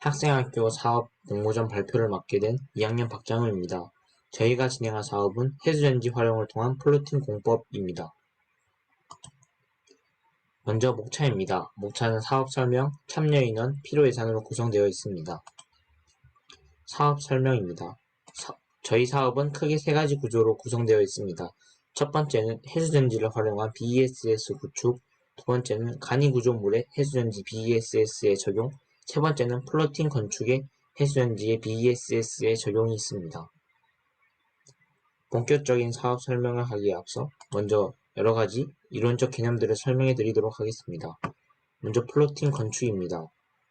학생학교 사업 공모전 발표를 맡게 된 2학년 박장우입니다. 저희가 진행할 사업은 해수전지 활용을 통한 플로팅 공법입니다. 먼저 목차입니다. 목차는 사업 설명, 참여 인원, 필요 예산으로 구성되어 있습니다. 사업 설명입니다. 저희 사업은 크게 세 가지 구조로 구성되어 있습니다. 첫 번째는 해수전지를 활용한 BESS 구축, 두 번째는 간이 구조물의 해수전지 BESS의 적용, 세 번째는 플로팅 건축의 해수전지의 BESS의 적용이 있습니다. 본격적인 사업 설명을 하기에 앞서 먼저 여러가지 이론적 개념들을 설명해 드리도록 하겠습니다. 먼저 플로팅 건축입니다.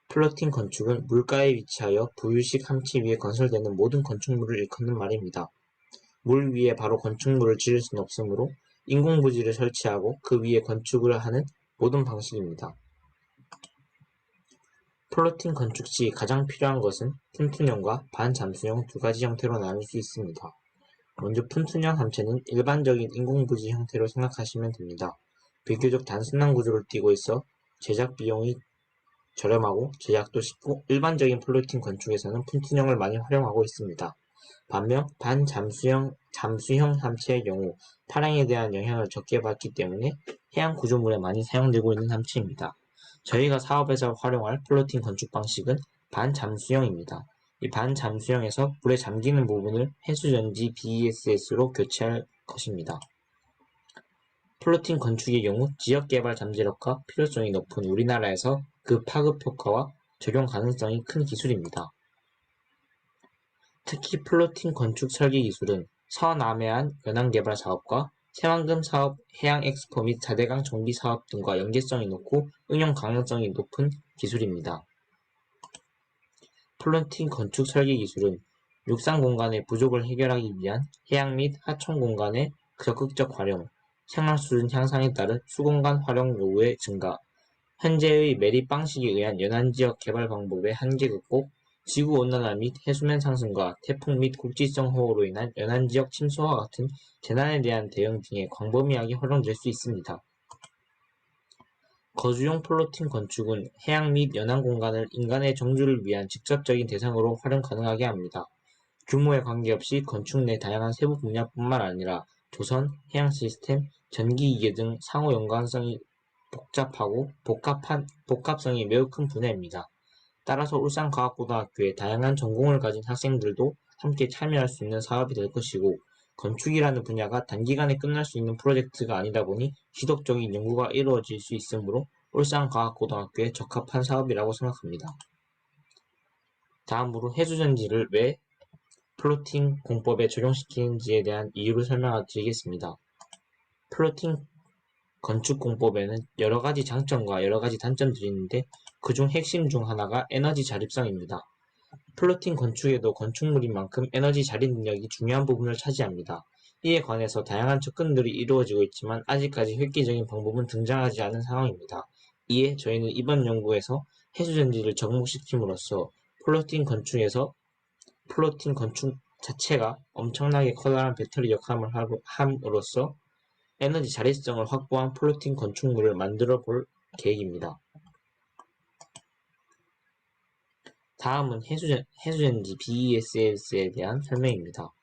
플로팅 건축은 물가에 위치하여 부유식 함치 위에 건설되는 모든 건축물을 일컫는 말입니다. 물 위에 바로 건축물을 지을 수는 없으므로 인공부지를 설치하고 그 위에 건축을 하는 모든 방식입니다. 플로팅 건축 시 가장 필요한 것은 푼툰형과 반잠수형 두 가지 형태로 나눌 수 있습니다. 먼저 푼툰형 함체는 일반적인 인공부지 형태로 생각하시면 됩니다. 비교적 단순한 구조를 띠고 있어 제작 비용이 저렴하고 제작도 쉽고 일반적인 플로팅 건축에서는 푼툰형을 많이 활용하고 있습니다. 반면 잠수형 함체의 경우 파랑에 대한 영향을 적게 받기 때문에 해양 구조물에 많이 사용되고 있는 함체입니다. 저희가 사업에서 활용할 플로팅 건축 방식은 반잠수형입니다. 이 반잠수형에서 물에 잠기는 부분을 해수전지 BESS로 교체할 것입니다. 플로팅 건축의 경우 지역개발 잠재력과 필요성이 높은 우리나라에서 그 파급 효과와 적용 가능성이 큰 기술입니다. 특히 플로팅 건축 설계 기술은 서남해안 연안개발 사업과 새만금 사업 해양 엑스포 및 4대강 정비 사업 등과 연계성이 높고 응용 가능성이 높은 기술입니다. 플로팅 건축 설계 기술은 육상 공간의 부족을 해결하기 위한 해양 및 하천 공간의 적극적 활용, 생활 수준 향상에 따른 수공간 활용 요구의 증가, 현재의 매립 방식에 의한 연안지역 개발 방법의 한계 극복, 지구온난화 및 해수면 상승과 태풍 및 국지성 호우로 인한 연안지역 침수와 같은 재난에 대한 대응 등에 광범위하게 활용될 수 있습니다. 거주용 플로팅 건축은 해양 및 연안 공간을 인간의 정주를 위한 직접적인 대상으로 활용 가능하게 합니다. 규모에 관계없이 건축 내 다양한 세부 분야뿐만 아니라 조선, 해양 시스템, 전기 이계 등 상호 연관성이 복잡하고 복합성이 매우 큰 분야입니다. 따라서 울산과학고등학교에 다양한 전공을 가진 학생들도 함께 참여할 수 있는 사업이 될 것이고, 건축이라는 분야가 단기간에 끝날 수 있는 프로젝트가 아니다 보니 지속적인 연구가 이루어질 수 있으므로 울산과학고등학교에 적합한 사업이라고 생각합니다. 다음으로 해수전지를 왜 플로팅 공법에 적용시키는지에 대한 이유를 설명드리겠습니다. 플로팅 건축 공법에는 여러가지 장점과 여러가지 단점들이 있는데 그중 핵심 중 하나가 에너지 자립성입니다. 플로팅 건축에도 건축물인 만큼 에너지 자립 능력이 중요한 부분을 차지합니다. 이에 관해서 다양한 접근들이 이루어지고 있지만 아직까지 획기적인 방법은 등장하지 않은 상황입니다. 이에 저희는 이번 연구에서 해수전지를 접목시킴으로써 플로팅 건축 자체가 엄청나게 커다란 배터리 역할을 함으로써 에너지 자립성을 확보한 플로팅 건축물을 만들어 볼 계획입니다. 다음은 해수전지 BESS에 대한 설명입니다.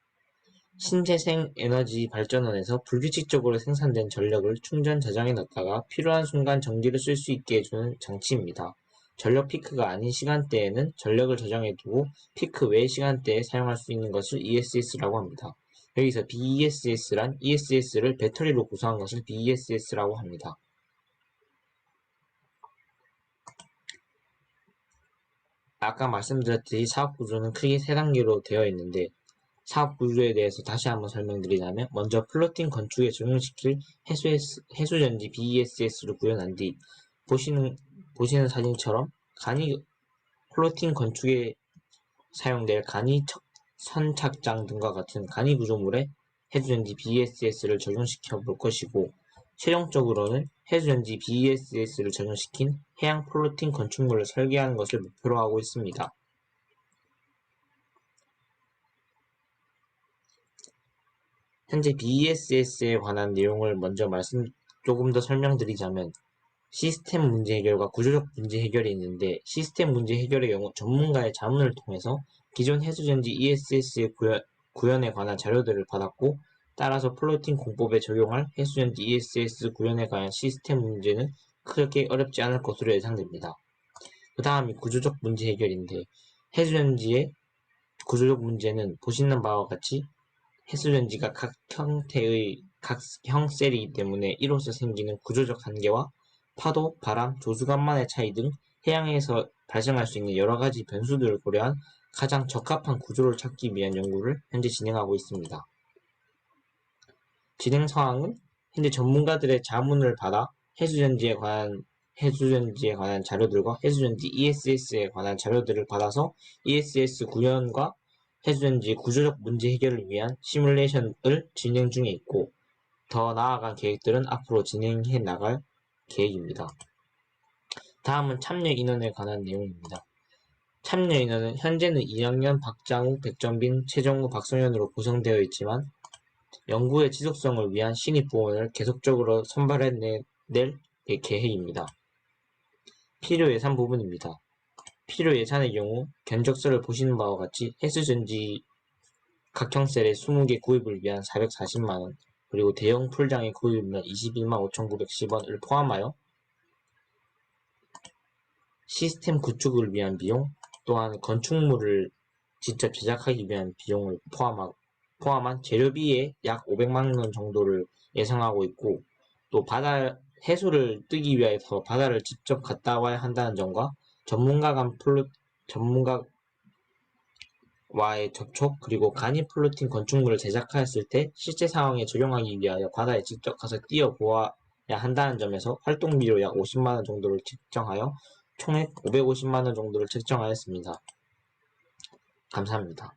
신재생 에너지 발전원에서 불규칙적으로 생산된 전력을 충전 저장해 놨다가 필요한 순간 전기를 쓸 수 있게 해주는 장치입니다. 전력 피크가 아닌 시간대에는 전력을 저장해 두고 피크 외 시간대에 사용할 수 있는 것을 ESS라고 합니다. 여기서 BESS란 ESS를 배터리로 구성한 것을 BESS라고 합니다. 아까 말씀드렸듯이 사업구조는 크게 세 단계로 되어 있는데 사업구조에 대해서 다시 한번 설명드리자면 먼저 플로팅 건축에 적용시킬 해수전지 BESS를 구현한 뒤 보시는 사진처럼 플로팅 건축에 사용될 간이 선착장 등과 같은 간이 구조물에 해수전지 BESS를 적용시켜 볼 것이고 최종적으로는 해수전지 BESS를 적용시킨 해양 플로팅 건축물을 설계하는 것을 목표로 하고 있습니다. 현재 BESS에 관한 내용을 먼저 조금 더 설명드리자면 시스템 문제 해결과 구조적 문제 해결이 있는데, 시스템 문제 해결의 경우 전문가의 자문을 통해서 기존 해수전지 ESS의 구현에 관한 자료들을 받았고, 따라서 플로팅 공법에 적용할 해수전지 ESS 구현에 관한 시스템 문제는 크게 어렵지 않을 것으로 예상됩니다. 그 다음이 구조적 문제 해결인데, 해수전지의 구조적 문제는 보시는 바와 같이 해수전지가 각 형태의 각형 셀이기 때문에 이로써 생기는 구조적 한계와 파도, 바람, 조수간만의 차이 등 해양에서 발생할 수 있는 여러 가지 변수들을 고려한 가장 적합한 구조를 찾기 위한 연구를 현재 진행하고 있습니다. 진행 상황은 현재 전문가들의 자문을 받아 해수전지에 관한 자료들과 해수전지 ESS에 관한 자료들을 받아서 ESS 구현과 해수전지 구조적 문제 해결을 위한 시뮬레이션을 진행 중에 있고, 더 나아간 계획들은 앞으로 진행해 나갈 계획입니다. 다음은 참여 인원에 관한 내용입니다. 참여 인원은 현재는 2학년 박장우, 백정빈, 최정우, 박성현으로 구성되어 있지만 연구의 지속성을 위한 신입 부원을 계속적으로 선발해낼 계획입니다. 필요 예산 부분입니다. 필요 예산의 경우 견적서를 보시는 바와 같이 해수전지 각형셀의 20개 구입을 위한 440만원, 그리고 대형 풀장의 구입이면 21만 5,910원을 포함하여 시스템 구축을 위한 비용, 또한 건축물을 직접 제작하기 위한 비용을 포함한 재료비에 약 500만원 정도를 예상하고 있고, 또 해수를 뜨기 위해서 바다를 직접 갔다 와야 한다는 점과 전문가와의 접촉, 그리고 간이 플로팅 건축물을 제작하였을 때 실제 상황에 적용하기 위하여 바다에 직접 가서 뛰어보아야 한다는 점에서 활동비로 약 50만원 정도를 책정하여 총액 550만원 정도를 책정하였습니다. 감사합니다.